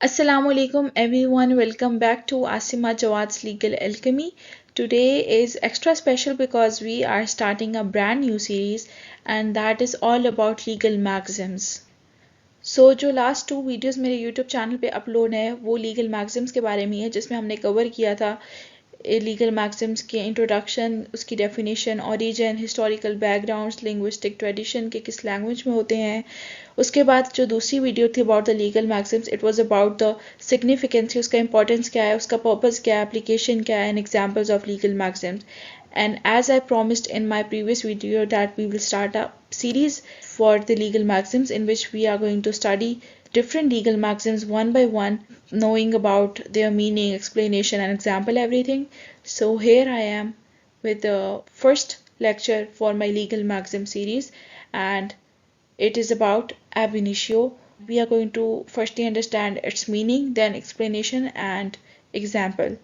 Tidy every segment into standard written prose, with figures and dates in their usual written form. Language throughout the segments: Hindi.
Assalamualaikum everyone, welcome back to Asima Jawad's Legal Alchemy. Today is extra special because we are starting a brand new series and that is all about legal maxims. So जो लास्ट टू वीडियोस मेरे यूट्यूब चैनल पे अपलोड है वो लीगल मैक्सिम्स के बारे में है जिसमें हमने कवर किया था लीगल मैक्सिम्स के इंट्रोडक्शन, उसकी definition, origin, historical backgrounds, linguistic tradition के किस लैंग्वेज में होते हैं। उसके बाद जो दूसरी वीडियो थी about the legal Maxim's, it was about the significance, उसका इंपॉर्टेंस क्या है, उसका पर्पस क्या है, एप्लीकेशन क्या है, and examples of legal Maxim's. And as I promised in my previous video that we will start a series for the legal maxims in which we are going to study different legal maxims one by one, knowing about their meaning, explanation and example everything. So here I am with the first lecture for my legal maxim series, and it is about ab initio. We are going to firstly understand its meaning, then explanation and example.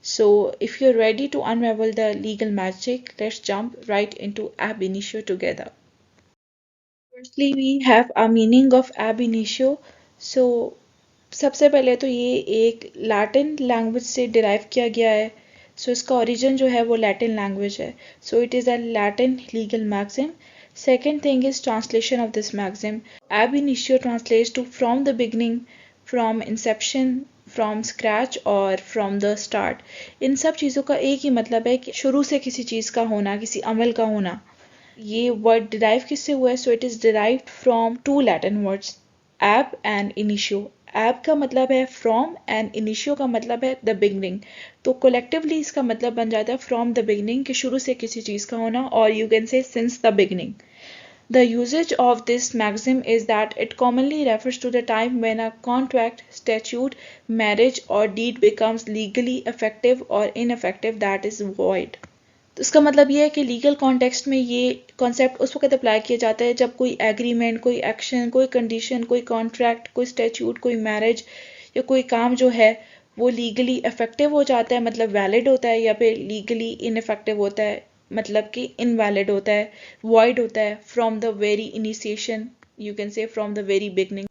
So, if you're ready to unravel the legal magic, let's jump right into ab initio together. Firstly, we have a meaning of ab initio. So, सबसे पहले तो ये एक लैटिन लैंग्वेज से डिराइव किया गया है. सो इसका ओरिजिन जो है वो लैटिन लैंग्वेज है. So it is a Latin legal maxim. Second thing is translation of this maxim. Ab initio translates to from the beginning, from inception, from scratch और फ्रॉम द स्टार्ट. इन सब चीज़ों का एक ही मतलब है कि शुरू से किसी चीज़ का होना, किसी अमल का होना. ये वर्ड डिराइव किससे हुआ है? So it is derived from two Latin words, ab and initio. Ab का मतलब है फ्रॉम एंड इनिशियो का मतलब है द बिगनिंग. तो कोलेक्टिवली इसका मतलब बन जाता है फ्रॉम द बिगनिंग, कि शुरू से किसी चीज़ का होना, और यू कैन से since the beginning. The usage of this maxim is that it commonly refers to the time when a contract, statute, marriage or deed becomes legally effective or ineffective, that is void. तो इसका मतलब ये है कि लीगल कॉन्टेक्स्ट में ये कॉन्सेप्ट उस वक्त अप्लाई किया जाता है जब कोई एग्रीमेंट, कोई एक्शन, कोई कंडीशन, कोई कॉन्ट्रैक्ट, कोई स्टैट्यूट, कोई मैरिज या कोई काम जो है वो लीगली इफेक्टिव हो जाता है, मतलब वैलिड होता है, या फिर लीगली इनइफेक्टिव होता है, मतलब कि इनवैलिड होता है, वॉइड होता है from the very initiation, you can say from the very beginning.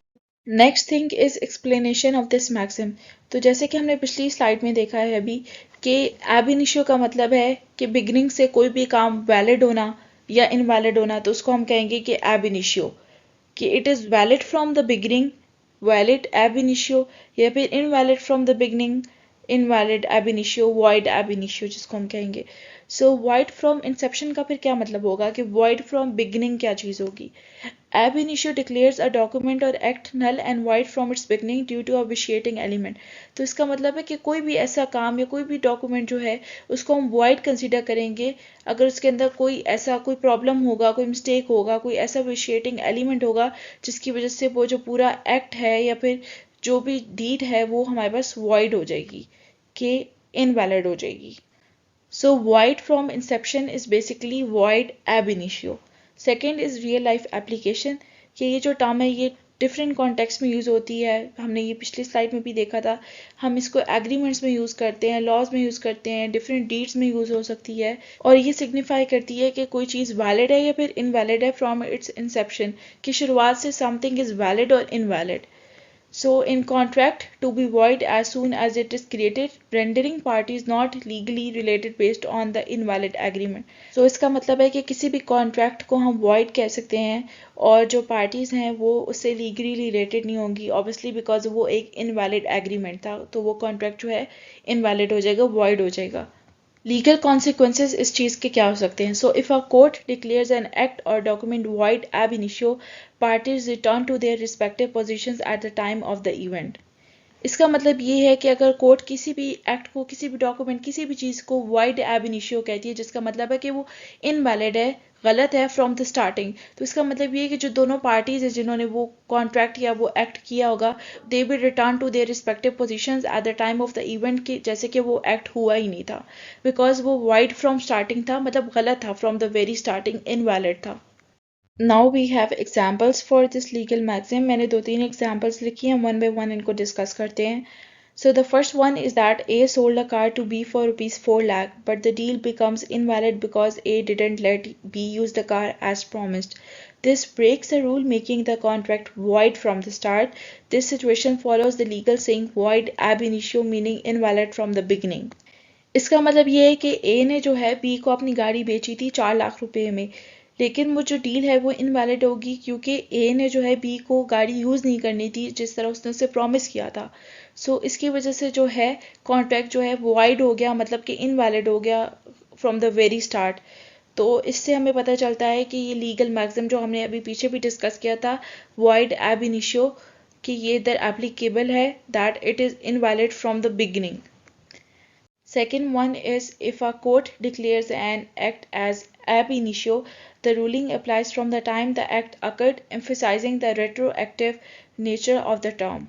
Next thing is explanation of this maxim. तो जैसे कि हमने पिछली स्लाइड में देखा है अभी कि एब इनिशियो का मतलब है कि बिगनिंग से कोई भी काम वैलिड होना या इनवैलिड होना, तो उसको हम कहेंगे कि एब इनिशियो, कि it is valid from the beginning, valid एब इनिशियो, या फिर invalid from the beginning, invalid एब इनिशियो, वॉइड एब इनिशियो जिसको हम कहेंगे. सो वॉइड फ्रॉम इंसेप्शन का फिर क्या मतलब होगा, कि वॉइड फ्रॉम बिगनिंग क्या चीज़ होगी. Ab initio declares a document or act null and void from its beginning due to a vitiating element. तो इसका मतलब है कि कोई भी ऐसा काम या कोई भी डॉक्यूमेंट जो है उसको हम void कंसिडर करेंगे अगर उसके अंदर कोई ऐसा कोई प्रॉब्लम होगा, कोई मिस्टेक होगा, कोई ऐसा vitiating एलिमेंट होगा जिसकी वजह से वो जो पूरा एक्ट है या फिर जो भी डीड है वो हमारे पास void हो जाएगी, कि इनवैलिड हो जाएगी. So void from inception is basically void ab initio. Second is real life application, कि ये जो टर्म है ये डिफरेंट कॉन्टेक्स्ट में यूज़ होती है. हमने ये पिछली स्लाइड में भी देखा था. हम इसको एग्रीमेंट्स में यूज़ करते हैं, लॉज में यूज़ करते हैं, डिफरेंट डीड्स में यूज़ हो सकती है, और ये सिग्निफाई करती है कि कोई चीज़ वैलिड है या फिर इनवैलिड है फ्रॉम इट्स इंसेप्शन, कि शुरुआत से समथिंग इज़ वैलिड और invalid. So, in contract, to be void as soon as it is created, rendering parties not legally related based on the invalid agreement. So, इसका मतलब है कि किसी भी कॉन्ट्रैक्ट को हम void कह सकते हैं और जो पार्टीज हैं वो उससे लीगली रिलेटेड नहीं होंगी, ऑब्वियसली बिकॉज वो एक इनवैलिड एग्रीमेंट था, तो वो कॉन्ट्रैक्ट जो है इनवैलिड हो जाएगा, void हो जाएगा. लीगल कॉन्सिक्वेंसेज इस चीज़ के क्या हो सकते हैं. So if a court declares an act और document void ab initio, parties return to their respective positions at the time of the event. इसका मतलब ये है कि अगर कोर्ट किसी भी एक्ट को, किसी भी डॉक्यूमेंट, किसी भी चीज़ को void ab initio कहती है, जिसका मतलब है कि वो इनवैलिड है, गलत है फ्रॉम द स्टार्टिंग, तो इसका मतलब ये है कि जो दोनों पार्टीज हैं जिन्होंने वो कॉन्ट्रैक्ट या वो एक्ट किया होगा, they will return to their respective positions at the time of the event, की जैसे कि वो एक्ट हुआ ही नहीं था, बिकॉज वो void फ्रॉम स्टार्टिंग था, मतलब गलत था from the very starting, invalid था. Now we have examples for this legal maxim. मैंने दो तीन एग्जाम्पल्स लिखी हैं, वन बाय वन इनको डिस्कस करते हैं. So the first one is that A sold a car to B for rupees 4 lakh, but the deal becomes invalid because A didn't let B use the car as promised. This breaks the rule, making the contract void from the start. This situation follows the legal saying void ab initio, meaning invalid from the beginning. इसका मतलब ये है कि ए ने जो है बी को अपनी गाड़ी बेची थी 4 लाख रुपए में, लेकिन वो जो डील है वो इनवैलिड होगी क्योंकि ए ने जो है बी को गाड़ी यूज़ नहीं करनी थी जिस तरह उसने उसे प्रॉमिस किया था। इसकी वजह से जो है कॉन्ट्रैक्ट जो है वॉइड हो गया, मतलब कि इनवैलिड हो गया फ्रॉम द वेरी स्टार्ट। तो इससे हमें पता चलता है कि ये लीगल मैक्सिम जो हमने अभी पीछे भी डिस्कस किया था, वॉइड एब इनिशियो, कि ये इधर एप्लीकेबल है, that it is invalid from the beginning. Second one is if a court declares an act as ab initio, the ruling applies from the time the act occurred, emphasizing the retroactive nature of the term.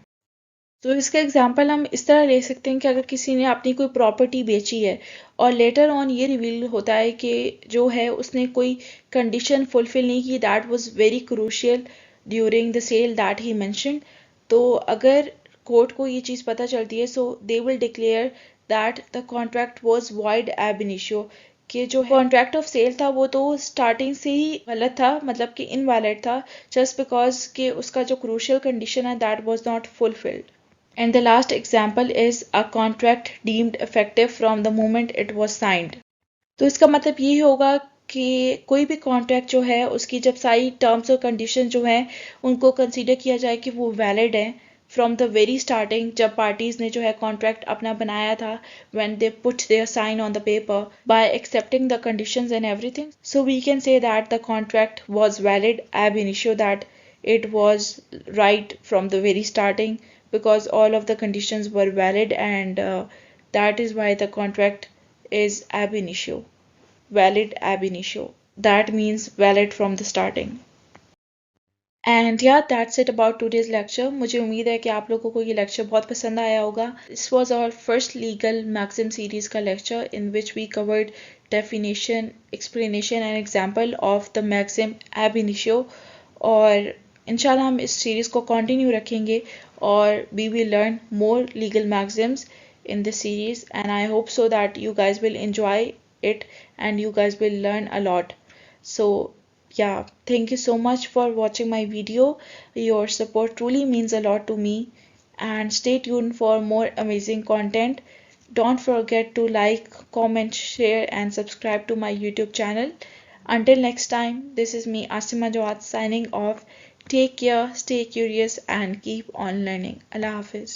तो इसका एग्जांपल हम इस तरह ले सकते हैं कि अगर किसी ने अपनी कोई प्रॉपर्टी बेची है और लेटर ऑन ये रिवील होता है कि जो है उसने कोई कंडीशन फुलफिल नहीं की that was very crucial during the sale that he mentioned, तो अगर कोर्ट को ये चीज़ पता चलती है so they will declare that the contract was void ab initio, कि जो कॉन्ट्रैक्ट ऑफ सेल था वो तो स्टार्टिंग से ही गलत था, मतलब कि इनवैलिड था, जस्ट बिकॉज कि उसका जो क्रूशियल कंडीशन है that was not fulfilled. And the last example is a contract deemed effective from the moment it was signed. तो इसका मतलब ये होगा कि कोई भी कॉन्ट्रैक्ट जो है उसकी जब सारी टर्म्स और कंडीशन जो हैं उनको कंसीडर किया जाए कि वो वैलिड हैं फ्रॉम द वेरी स्टार्टिंग, जब पार्टीज ने जो है कॉन्ट्रैक्ट अपना बनाया था, when they put their sign on the paper by accepting the conditions and everything, so we can say that the contract was valid ab initio, that it was right from the very starting because all of the conditions were valid, and that is why the contract is ab initio, valid ab initio. That means valid from the starting. And yeah, that's it about today's lecture. मुझे उम्मीद है कि आप लोगों को ये lecture बहुत पसंद आया होगा. This was our first legal maxim series का lecture in which we covered definition, explanation and example of the maxim ab initio. और इंशाल्लाह हम इस सीरीज को कंटिन्यू रखेंगे और we will learn more legal maxims in this series, and I hope so that you guys will enjoy it and you guys will learn a lot. So yeah, thank you so much for watching my video. Your support truly means a lot to me, and stay tuned for more amazing content. Don't forget to like, comment, share and subscribe to my YouTube channel. Until next time, this is me Asima Jawad signing off. Take care, stay curious and keep on learning. Allah Hafiz.